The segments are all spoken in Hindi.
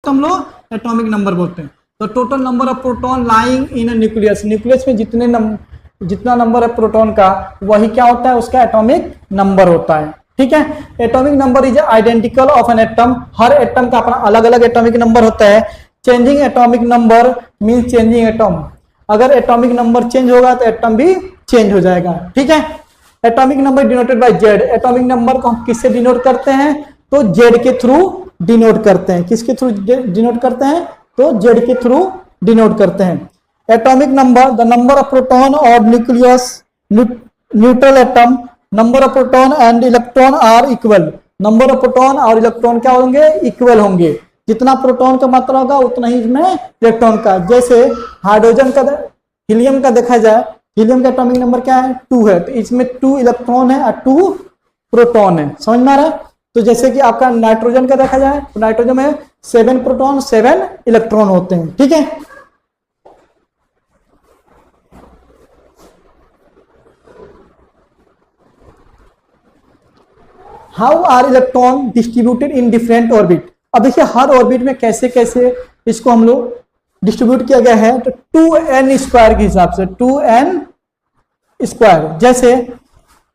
हम लोग एटॉमिक नंबर बोलते हैं। तो total number of proton lying in nucleus, nucleus में जितना नंबर है प्रोटॉन का वही क्या होता है, उसका एटॉमिक नंबर होता है। ठीक है, atomic number is identical of an atom, her atom का अपना अलग अलग एटॉमिक नंबर होता है। Changing atomic number means changing atom, अगर एटॉमिक नंबर चेंज होगा तो एटम भी चेंज हो जाएगा। ठीक है, atomic number denoted by Z, atomic number को हम किससे डिनोट करते हैं, तो जेड के थ्रू डिनोट करते हैं। किसके थ्रू डिनोट करते हैं, तो जेड के थ्रू डिनोट करते हैं। Atomic number, the number of proton और nucleus neutral atom, number of proton and electron are equal, number of proton और इलेक्ट्रॉन क्या होंगे, इक्वल होंगे। जितना प्रोटॉन का मात्रा होगा उतना ही इसमें इलेक्ट्रॉन का। जैसे हाइड्रोजन का, हीलियम का देखा जाए, हीलियम का एटॉमिक नंबर क्या है, 2 है, तो इसमें 2 इलेक्ट्रॉन है और 2 प्रोटॉन है। समझ में आ रहा है। तो जैसे कि आपका नाइट्रोजन का देखा जाए, तो नाइट्रोजन में 7 प्रोटॉन 7 इलेक्ट्रॉन होते हैं। ठीक है, how are electron distributed in different orbit. अब देखिए हर ऑर्बिट में कैसे कैसे इसको हम लोग डिस्ट्रीब्यूट किया गया है, तो 2n स्क्वायर के हिसाब से, 2n स्क्वायर। जैसे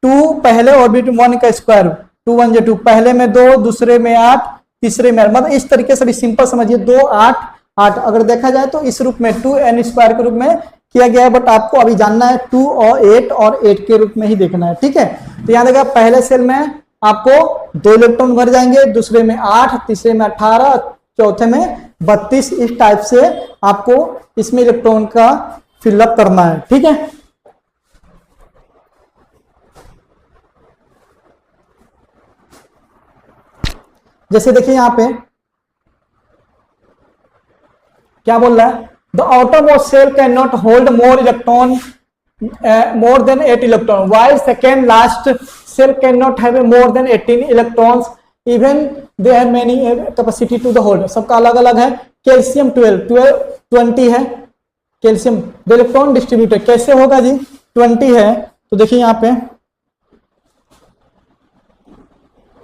2 पहले ऑर्बिट 1 का स्क्वायर, 2 1 2, पहले में 2, दूसरे में 8, तीसरे में, मतलब इस तरीके से भी सिंपल समझिए, 2 8 8 अगर देखा जाए तो इस रूप में 2n स्क्वायर के रूप में किया गया है। बट आपको अभी जानना है 2 और 8 के रूप में ही देखना है। ठीक है, तो यहाँ देखा पहले सेल में आपको 2 इलेक्ट्रॉन भर जाएंगे, दूसरे में 8, तीसरे में 18, चौथे में 32, इस टाइप से आपको इसमें इलेक्ट्रॉन का फिलअप करना है। ठीक है, जैसे देखिए यहां पे क्या बोल रहा है, the outermost shell cannot hold more electron more than 8 electron, while second last cell cannot have more than 18 electrons, even they have many capacity to the hold। सबका अलग अलग है। कैल्शियम 20 है, कैल्शियम इलेक्ट्रॉन डिस्ट्रीब्यूटर कैसे होगा जी, 20 है, तो देखिए यहाँ पे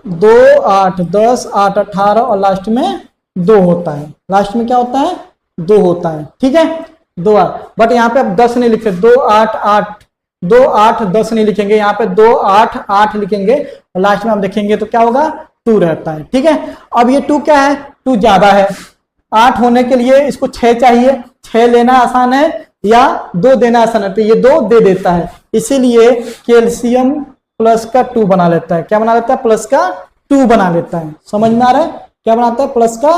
2 8 10 8 18 और लास्ट में 2 होता है। लास्ट में क्या होता है, 2 होता है। ठीक है, 2 8, बट यहाँ पे आप 10 नहीं लिखे, 2 8 8 2 8 10 नहीं लिखेंगे, यहाँ पे 2 8 8 लिखेंगे और लास्ट में आप देखेंगे तो क्या होगा, 2 रहता है। ठीक है, अब ये 2 क्या है, 2 ज्यादा है, 8 होने के लिए इसको 6 चाहिए, 6 लेना आसान है या 2 देना आसान है, तो ये 2 दे देता है, इसीलिए कैल्शियम प्लस का 2 बना लेता है। क्या बना लेता है, प्लस का 2 बना लेता है। समझ में आ रहा है, क्या बनाता है, प्लस का